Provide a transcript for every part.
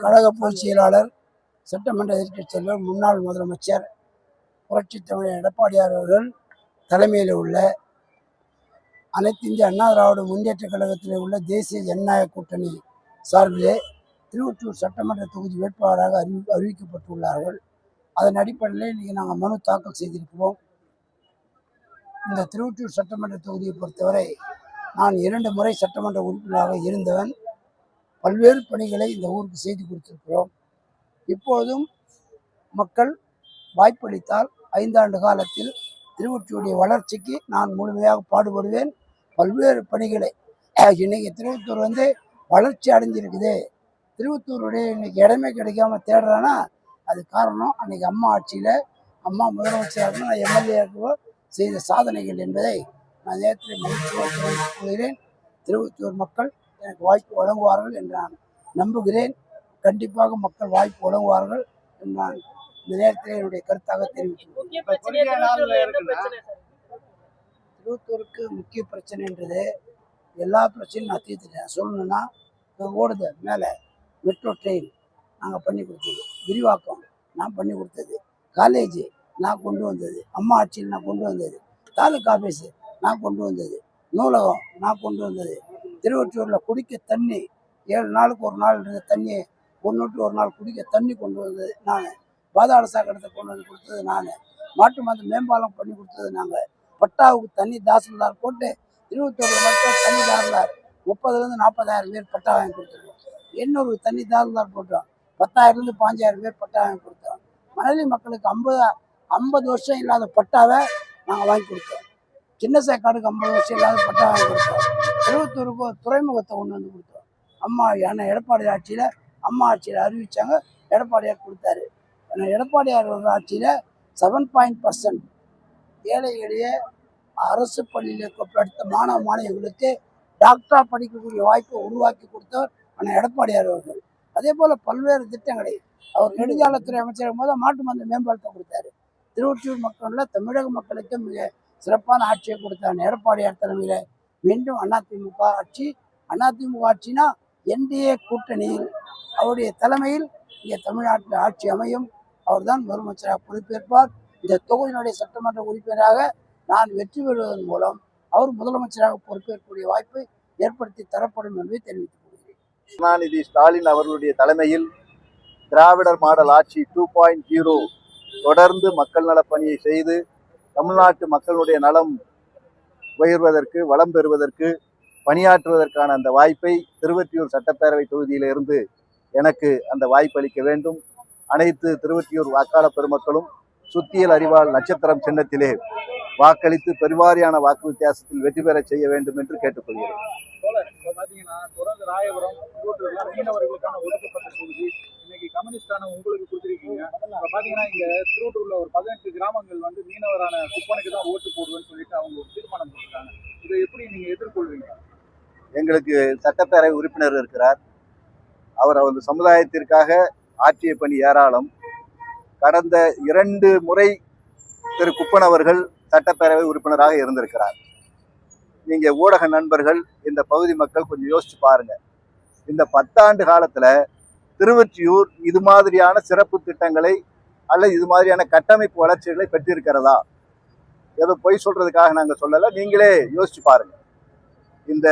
கழக பொதுச் செயலாளர், சட்டமன்ற எதிர்க்கட்சித் தலைவர், முன்னாள் முதலமைச்சர் புரட்சித் தமிழர் எடப்பாடியார் அவர்கள் தலைமையில் உள்ள அனைத்து இந்திய அண்ணா திராவிட முன்னேற்ற கழகத்தில் உள்ள தேசிய ஜனநாயக கூட்டணி சார்பிலே திருவொற்றியூர் சட்டமன்ற தொகுதி வேட்பாளராக அறிவிக்கப்பட்டுள்ளார்கள். அதன் அடிப்படையில் இன்றைக்கி நாங்கள் மனு தாக்கல் செய்திருக்கிறோம். இந்த திருவொற்றியூர் சட்டமன்ற தொகுதியை பொறுத்தவரை நான் 2 முறை சட்டமன்ற உறுப்பினராக இருந்தவன். பல்வேறு பணிகளை இந்த ஊருக்கு செய்து கொடுத்திருக்கிறோம். இப்போதும் மக்கள் வாய்ப்பளித்தால் 5 ஆண்டு காலத்தில் திருவொற்றியூருடைய வளர்ச்சிக்கு நான் முழுமையாக பாடுபடுவேன். பல்வேறு பணிகளை இன்னைக்கு திருவொற்றியூர் வளர்ச்சி அடைஞ்சிருக்குது. திருவொற்றியூருடைய இன்னைக்கு இடமே கிடைக்காம தேடுறான்னா அது காரணம் அன்னைக்கு அம்மா ஆட்சியில் அம்மா முதலமைச்சராக நான் எம்எல்ஏ செய்த சாதனைகள் என்பதை நான் நேற்று மகிழ்ச்சியாக தெரிவித்துக் கொள்கிறேன். திருவொற்றியூர் மக்கள் எனக்கு வாய்ப்பு வழங்குவார்கள் என்று நான் நம்புகிறேன். கண்டிப்பாக மக்கள் வாய்ப்பு வழங்குவார்கள் என்று நான் இந்த நேரத்தில் என்னுடைய கருத்தாக தெரிவித்துள்ளேன். திருவொற்றியூருக்கு முக்கிய பிரச்சனைன்றது எல்லா பிரச்சனையும் நான் தீர்த்துட்டேன். சொல்லணும்னா ஓடுது மேலே மெட்ரோ ட்ரெயின் நாங்கள் பண்ணி கொடுத்தது, விரிவாக்கம் நான் பண்ணி கொடுத்தது, காலேஜ் நான் கொண்டு வந்தது, அம்மா ஆட்சியில் நான் கொண்டு வந்தது, தாலுக்கா ஆஃபீஸு நான் கொண்டு வந்தது, நூலகம் நான் கொண்டு வந்தது, திருவொற்றியூரில் குடிக்க தண்ணி 7 நாளுக்கு ஒரு நாள் இருந்த தண்ணியை 1 விட்டு 1 நாள் குடிக்க தண்ணி கொண்டு வந்தது நான், பாதாள சாக்கடத்தை கொண்டு வந்து கொடுத்தது நான், மாட்டு மந்த மேம்பாலம் பண்ணி கொடுத்தது நாங்கள், பட்டாவுக்கு தண்ணி தாசில்தார் போட்டு திருவொற்றியூரில் மட்டும் தண்ணி தாசில்தார் 30,000 40,000 பேர் பட்டா வாங்கி கொடுத்துருக்கோம். 800 தண்ணி தாசில்தார் போட்டோம். 10,000 15,000 பேர் பட்டா வாங்கி கொடுத்தோம். மணலி மக்களுக்கு 50 வருஷம் இல்லாத பட்டாவை நாங்கள் வாங்கி கொடுத்தோம். சின்ன சேக்காடுக்கு 50 வருஷம் இல்லாத பட்டா வாங்கி கொடுத்தோம். திருவொற்றியூருக்கு ஒரு துறைமுகத்தை கொண்டு வந்து கொடுத்தோம். அம்மா அண்ணன் எடப்பாடி ஆட்சியில் அம்மா ஆட்சியில் அறிவித்தாங்க, எடப்பாடியார் கொடுத்தாரு. ஆனால் எடப்பாடியார் ஆட்சியில் 7% ஏழை எளிய அரசு பள்ளியில் படித்த மாணவ மாணவிகளுக்கு டாக்டரா படிக்கக்கூடிய வாய்ப்பை உருவாக்கி கொடுத்தவர் ஆனால் எடப்பாடியார் அவர்கள். அதே போல் பல்வேறு திட்டங்களை அவர் நெடுஞ்சாலைத்துறை அமைச்சர் போது மாட்டு மந்த மேம்பாலத்தை கொடுத்தாரு. திருவொற்றியூர் மக்களில் தமிழக மக்களுக்கு மிக சிறப்பான ஆட்சியை கொடுத்தார் எடப்பாடியார் தலைமையில். மீண்டும் அதிமுக ஆட்சி. அதிமுக ஆட்சினா என்டிஏ கூட்டணியில் அவருடைய தலைமையில் இங்கே தமிழ்நாட்டில் ஆட்சி அமையும். அவர் தான் முதலமைச்சராக பொறுப்பேற்பார். இந்த தொகுதியினுடைய சட்டமன்ற உறுப்பினராக நான் வெற்றி பெறுவதன் மூலம் அவர் முதலமைச்சராக பொறுப்பேற்கக்கூடிய வாய்ப்பை ஏற்படுத்தி தரப்படும் என்பதை தெரிவித்துக் கொள்கிறேன். கருணாநிதி ஸ்டாலின் அவர்களுடைய தலைமையில் திராவிடர் மாடல் ஆட்சி 2.0 தொடர்ந்து மக்கள் நல பணியை செய்து தமிழ்நாட்டு மக்களுடைய நலம் உயர்வதற்கு, வளம் பெறுவதற்கு, பணியாற்றுவதற்கான அந்த வாய்ப்பை திருவொற்றியூர் சட்டப்பேரவை தொகுதியிலிருந்து எனக்கு அந்த வாய்ப்பு அளிக்க வேண்டும். அனைத்து திருவொற்றியூர் வாக்காளர் பெருமக்களும் சுத்தியல் அறிவால் நட்சத்திரம் சின்னத்திலே வாக்களித்து பெருவாரியான வாக்கு வித்தியாசத்தில் வெற்றி பெற செய்ய வேண்டும் என்று கேட்டுக்கொள்கிறேன். தொடர்ந்து ராயபுரம் மீனவர்களுக்கான ஒதுக்கப்பட்ட தொகுதி இன்னைக்கு கம்யூனிஸ்டான உங்களுக்கு கொடுத்துருக்கீங்க. இப்போ பார்த்தீங்கன்னா இங்கே திருவொற்றியூரில் ஒரு 18 கிராமங்கள் மீனவரான குப்பனுக்கு தான் ஓட்டு போடுவேன்னு சொல்லிட்டு அவங்க ஒரு தீர்மானம் போட்டுருக்காங்க. இதை எப்படி நீங்கள் எதிர்கொள்வீங்க? எங்களுக்கு சட்டப்பேரவை உறுப்பினர் இருக்கிறார். அவர் சமுதாயத்திற்காக ஆற்றிய பணி ஏராளம். கடந்த 2 முறை திரு குப்பன் அவர்கள் சட்டப்பேரவை உறுப்பினராக இருந்திருக்கிறார். நீங்க ஊடக நண்பர்கள், இந்த பகுதி மக்கள் கொஞ்சம் யோசிச்சு பாருங்க. இந்த 10 ஆண்டு காலத்துல திருவொற்றியூர் இது மாதிரியான சிறப்பு திட்டங்களை அல்லது இது மாதிரியான கட்டமைப்பு வளர்ச்சிகளை பெற்றிருக்கிறதா? ஏதோ பொய் சொல்றதுக்காக நாங்க சொல்லல, நீங்களே யோசிச்சு பாருங்க. இந்த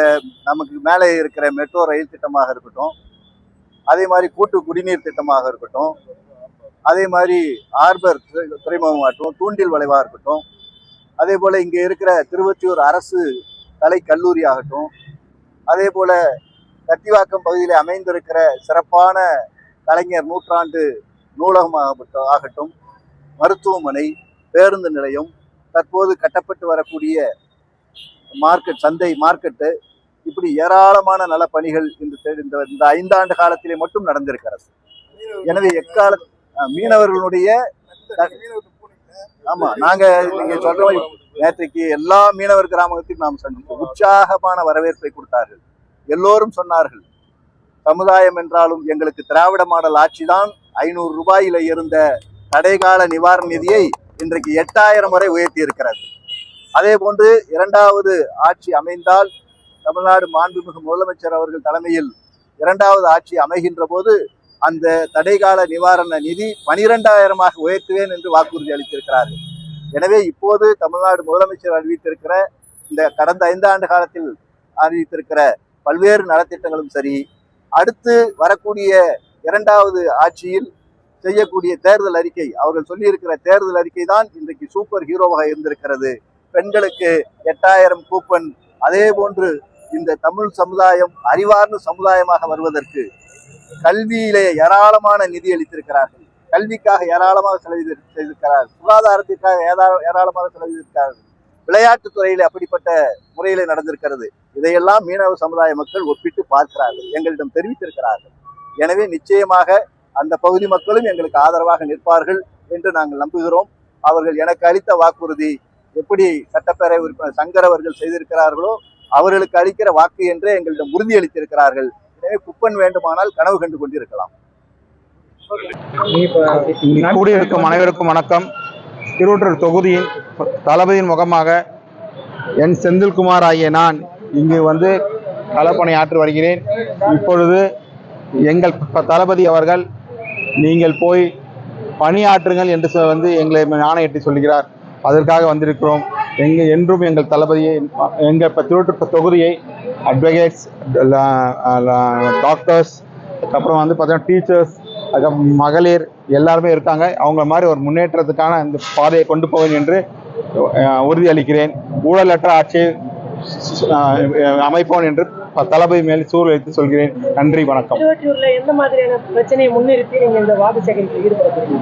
நமக்கு மேலே இருக்கிற மெட்ரோ ரயில் திட்டமாக இருக்கட்டும், அதே மாதிரி கூட்டு குடிநீர் திட்டமாக இருக்கட்டும், அதே மாதிரி ஆர்பர் துறைமுகமாகட்டும், தூண்டில் வளைவாக இருக்கட்டும், அதே போல இங்கே இருக்கிற திருவொற்றியூர் அரசு கலை கல்லூரி ஆகட்டும், அதே போல கத்திவாக்கம் பகுதியில் அமைந்திருக்கிற சிறப்பான கலைஞர் நூற்றாண்டு நூலகம் ஆகட்டும், மருத்துவமனை, பேருந்து நிலையம், தற்போது கட்டப்பட்டு வரக்கூடிய மார்க்கெட்டு, இப்படி ஏராளமான நல பணிகள் இந்த 5 ஆண்டு காலத்திலே மட்டும் நடந்திருக்கிறது. எனவே எக்கால மீனவர்களுடைய ஆமா, நீங்க சொல்ற நேற்றைக்கு எல்லா மீனவர் கிராமத்தையும் நாம் சந்தித்தோம். உற்சாகமான வரவேற்பை கொடுத்தார்கள். எல்லோரும் சொன்னார்கள், சமுதாயம் என்றாலும் எங்களுக்கு திராவிட மாடல் ஆட்சி தான். 500 ரூபாயில இருந்த தடைகால நிவாரண நிதியை இன்றைக்கு 8000 வரை உயர்த்தி இருக்கிறது. அதே போன்று 2வது ஆட்சி அமைந்தால் தமிழ்நாடு மாண்புமிகு முதலமைச்சர் அவர்கள் தலைமையில் 2வது ஆட்சி அமைகின்ற போது அந்த தடைகால நிவாரண நிதி 12,000 உயர்த்துவேன் என்று வாக்குறுதி அளித்திருக்கிறார்கள். எனவே இப்போது தமிழ்நாடு முதலமைச்சர் அறிவித்திருக்கிற இந்த கடந்த 5 ஆண்டு காலத்தில் அறிவித்திருக்கிற பல்வேறு நலத்திட்டங்களும் சரி, அடுத்து வரக்கூடிய 2வது ஆட்சியில் செய்யக்கூடிய தேர்தல் அறிக்கை, அவர்கள் சொல்லியிருக்கிற தேர்தல் அறிக்கை தான் இன்றைக்கு சூப்பர் ஹீரோவாக இருந்திருக்கிறது. பெண்களுக்கு 8000 கூப்பன், அதே போன்று இந்த தமிழ் சமுதாயம் அறிவார்ந்த சமுதாயமாக வருவதற்கு கல்வியிலே ஏராளமான நிதி அளித்திருக்கிறார்கள், கல்விக்காக ஏராளமாக செலவு செய்திருக்கிறார்கள், சுகாதாரத்திற்காக ஏராளமாக செலவு செய்திருக்கிறார்கள், விளையாட்டுத் துறையிலே அப்படிப்பட்ட முறையிலே நடந்திருக்கிறது. இதையெல்லாம் மீனவ சமுதாய மக்கள் ஒப்பிட்டு பார்க்கிறார்கள், எங்களிடம் தெரிவித்திருக்கிறார்கள். எனவே நிச்சயமாக அந்த பகுதி மக்களும் எங்களுக்கு ஆதரவாக நிற்பார்கள் என்று நாங்கள் நம்புகிறோம். அவர்கள் எனக்கு அளித்த வாக்குறுதி எப்படி சட்டப்பேரவை உறுப்பினர் சங்கர் அவர்கள் செய்திருக்கிறார்களோ அவர்களுக்கு அளிக்கிற வாக்கு என்றே எங்களிடம் உறுதியளித்திருக்கிறார்கள். எனவே குப்பன் வேண்டுமானால் கனவு கண்டு கொண்டிருக்கலாம். கூடியிருக்கும் அனைவருக்கும் வணக்கம். திருவொற்றூர் தொகுதியின் தளபதியின் முகமாக என் செந்தில்குமார் ஆகிய நான் இங்கு வந்து களப்பணி ஆற்றி வருகிறேன். இப்பொழுது எங்கள் தளபதி அவர்கள் நீங்கள் போய் பணியாற்றுங்கள் என்று வந்து எங்களை ஆணையிட்டு சொல்கிறார். அதற்காக வந்திருக்கிறோம். என்றும் எங்கள் தளபதியை, எங்கள் திருவொற்றூர் தொகுதியை அட்வொகேட்ஸ், டாக்டர்ஸ், அதுக்கப்புறம் வந்து பார்த்தீங்கன்னா டீச்சர்ஸ், அதுக்கப்புறம் மகளிர் எல்லாருமே இருக்காங்க. அவங்க மாதிரி ஒரு முன்னேற்றத்துக்கான இந்த பாதையை கொண்டு போவேன் என்று உறுதியளிக்கிறேன். ஊழலற்ற ஆட்சியை அமைப்போம் என்று தளபதி மேல் சூழல் வைத்து சொல்கிறேன். நன்றி, வணக்கம். திருவொற்றூர்ல எந்த மாதிரியான பிரச்சனையை முன்னிறுத்தி நீங்க இந்த வாக்கு சேகரிப்பில் ஈடுபடுறீங்க?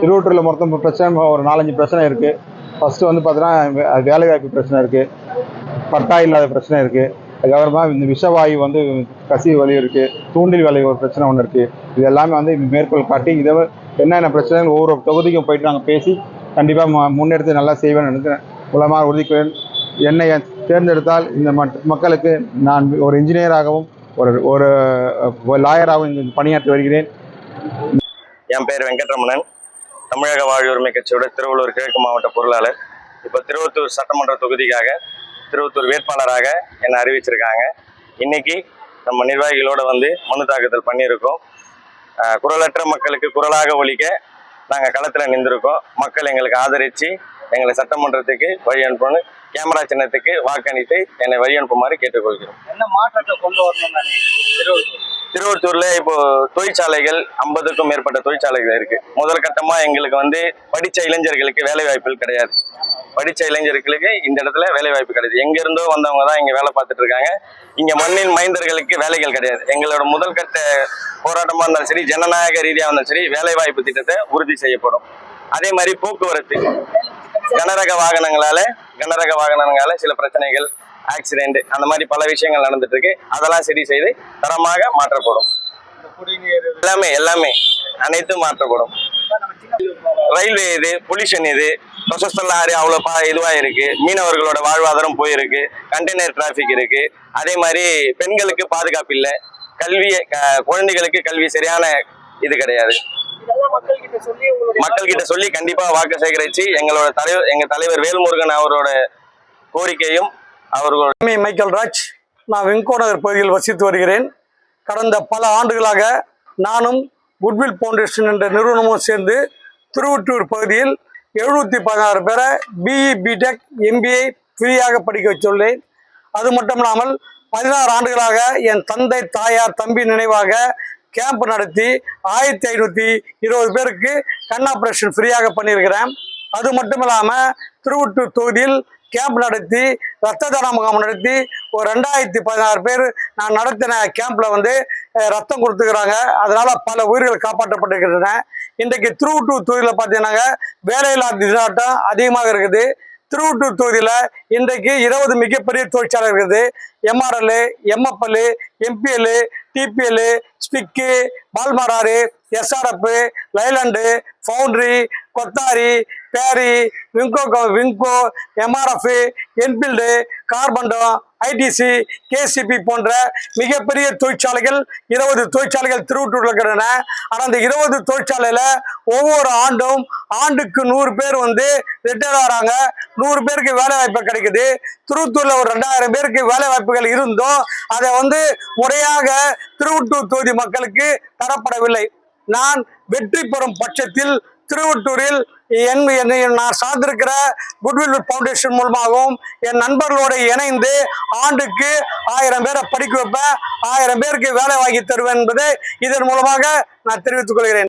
திருவொற்றூர்ல மொத்தம் பிரச்சனை ஒரு 4-5 பிரச்சனை இருக்கு. ஃபர்ஸ்ட் வந்து பார்த்தீங்கன்னா வேலைவாய்ப்பு பிரச்சனை இருக்கு, பட்டா இல்லாத பிரச்சனை இருக்கு, அதுக்கப்புறமா இந்த விஷவாயு வந்து கசிவு வலி இருக்கு, தூண்டில் வேலை ஒரு பிரச்சனை ஒன்று இருக்கு. இது எல்லாமே வந்து மேற்கோள் காட்டி இதை என்னென்ன பிரச்சனைகள் ஒவ்வொரு தொகுதிக்கும் போயிட்டு நாங்கள் பேசி கண்டிப்பாக முன்னெடுத்து நல்லா செய்வேன் என்று மூலமாக உறுதிக்கிறேன். என்னை தேர்ந்தெடுத்தால் இந்த மக்களுக்கு நான் ஒரு இன்ஜினியராகவும் ஒரு லாயராகவும் இங்கு பணியாற்றி வருகிறேன். என் பேர் வெங்கட்ரமணன், தமிழக வாழ்வுரிமை கட்சியோட திருவள்ளூர் கிழக்கு மாவட்ட பொருளாளர். இப்போ திருவொற்றூர் சட்டமன்ற தொகுதிக்காக திருவொற்றூர் வேட்பாளராக என்னை அறிவிச்சிருக்காங்க. இன்னைக்கு நம்ம நிர்வாகிகளோட வந்து மனு தாக்குதல் பண்ணியிருக்கோம். குரலற்ற மக்களுக்கு குரலாக ஒலிக்க நாங்கள் களத்தில் நின்றுருக்கோம். மக்கள் எங்களுக்கு ஆதரித்து எங்களை சட்டமன்றத்துக்கு வழி அனுப்பணும், கேமரா சின்னத்துக்கு வாக்களித்து என்னை வழி அனுப்புமாறு கேட்டுக்கொள்கிறோம். என்ன மாற்றத்தை கொண்டு வரணும்? திருவொற்றூர்ல இப்போ தொழிற்சாலைகள் 50க்கும் மேற்பட்ட தொழிற்சாலைகள் இருக்கு. முதல் கட்டமா எங்களுக்கு வந்து படிச்ச இளைஞர்களுக்கு வேலை வாய்ப்புகள் கிடையாது. படிச்ச இளைஞர்களுக்கு இந்த இடத்துல வேலை வாய்ப்பு கிடையாது. எங்க இருந்தோ வந்தவங்க தான் இங்க வேலை பார்த்துட்டு இருக்காங்க. இங்க மண்ணின் மைந்தர்களுக்கு வேலைகள் கிடையாது. எங்களோட முதல் கட்ட போராட்டமா இருந்தாலும் சரி, ஜனநாயக ரீதியாக இருந்தாலும் சரி, வேலை வாய்ப்பு திட்டத்தை உறுதி செய்யப்படும். அதே மாதிரி போக்குவரத்து, கனரக வாகனங்களால சில பிரச்சனைகள், ஆக்சிடென்ட், அந்த மாதிரி பல விஷயங்கள் நடந்துட்டு இருக்கு. அதெல்லாம் சரி செய்து தரமாக மாற்றப்படும். எல்லாமே அனைத்தும் மாற்றப்படும். ரயில்வே இது, பொல்யூஷன் இது, ப்ரொசஸ்டர் லாரி அவ்வளோ இதுவாக இருக்கு. மீனவர்களோட வாழ்வாதாரம் போயிருக்கு. கண்டெய்னர் டிராஃபிக் இருக்கு. அதே மாதிரி பெண்களுக்கு பாதுகாப்பு இல்லை. குழந்தைகளுக்கு கல்வி சரியான இது கிடையாது. மக்கள்கிட்ட சொல்லி கண்டிப்பா வாக்கு சேகரிச்சு எங்க தலைவர் வேல்முருகன் அவரோட கோரிக்கையும் அவர்களோட. மைக்கேல் ராஜ், நான் வெங்கோ நகர் பகுதியில் வசித்து வருகிறேன். கடந்த பல ஆண்டுகளாக நானும் குட்வில் ஃபவுண்டேஷன் என்ற நிறுவனமும் சேர்ந்து திருவொற்றூர் பகுதியில் 716 பேரை பிஇ, பிடெக், MBA ஃப்ரீயாக படிக்க வச்சுள்ளேன். அது மட்டும் இல்லாமல் 16 ஆண்டுகளாக என் தந்தை, தாயார், தம்பி நினைவாக கேம்ப் நடத்தி 1520 பேருக்கு கண் ஆப்ரேஷன் ஃப்ரீயாக பண்ணியிருக்கிறேன். அது மட்டும் இல்லாமல் திருவொற்றூர் தொகுதியில் கேம்ப் நடத்தி, ரத்த தான முகாம் நடத்தி ஒரு 2016 பேர் நான் நடத்தின கேம்பில் வந்து ரத்தம் கொடுத்துக்கிறாங்க. அதனால் பல உயிர்கள் காப்பாற்றப்பட்டிருக்கின்றன. இன்றைக்கு திருவொற்றூர் தொகுதியில் பார்த்தீங்கன்னாங்க வேலையில்லா திண்டாட்டம் அதிகமாக இருக்குது. திருவொற்றூர் தொகுதியில் இன்றைக்கு 20 மிகப்பெரிய தொழிற்சாலை இருக்குது. MRL, MFL, MPL, TPL, ஸ்பிக்கு, பால்மராறு, SRF, லைலண்டு, foundry, கொத்தாரி, பேரி, விங்கோ, MRF, என்ஃபீல்டு, கார்பண்டோ, ஐடிசி, கேசிபி போன்ற மிகப்பெரிய தொழிற்சாலைகள் 20 தொழிற்சாலைகள் திருவொற்றியூர்ல இருக்கிறன. ஆனால் அந்த 20 தொழிற்சாலையில ஒவ்வொரு ஆண்டும் ஆண்டுக்கு 100 பேர் வந்து ரிட்டையர் ஆகிறாங்க. 100 பேருக்கு வேலை வாய்ப்பு கிடைக்குது. திருவொற்றியூர்ல ஒரு 2000 பேருக்கு வேலை வாய்ப்புகள் இருந்தும் அதை வந்து முறையாக திருவொற்றியூர் தொகுதி மக்களுக்கு தரப்படவில்லை. நான் வெற்றி பெறும் பட்சத்தில் திருவொற்றியூரில் நான் சார்ந்திருக்கிற குட்வில் ஃபவுண்டேஷன் மூலமாகவும் என் நண்பர்களோடு இணைந்து ஆண்டுக்கு 1000 பேரை படிக்க வைப்பேன், 1000 பேருக்கு வேலை வாங்கி தருவேன் என்பதை இதன் மூலமாக நான் தெரிவித்துக் கொள்கிறேன்.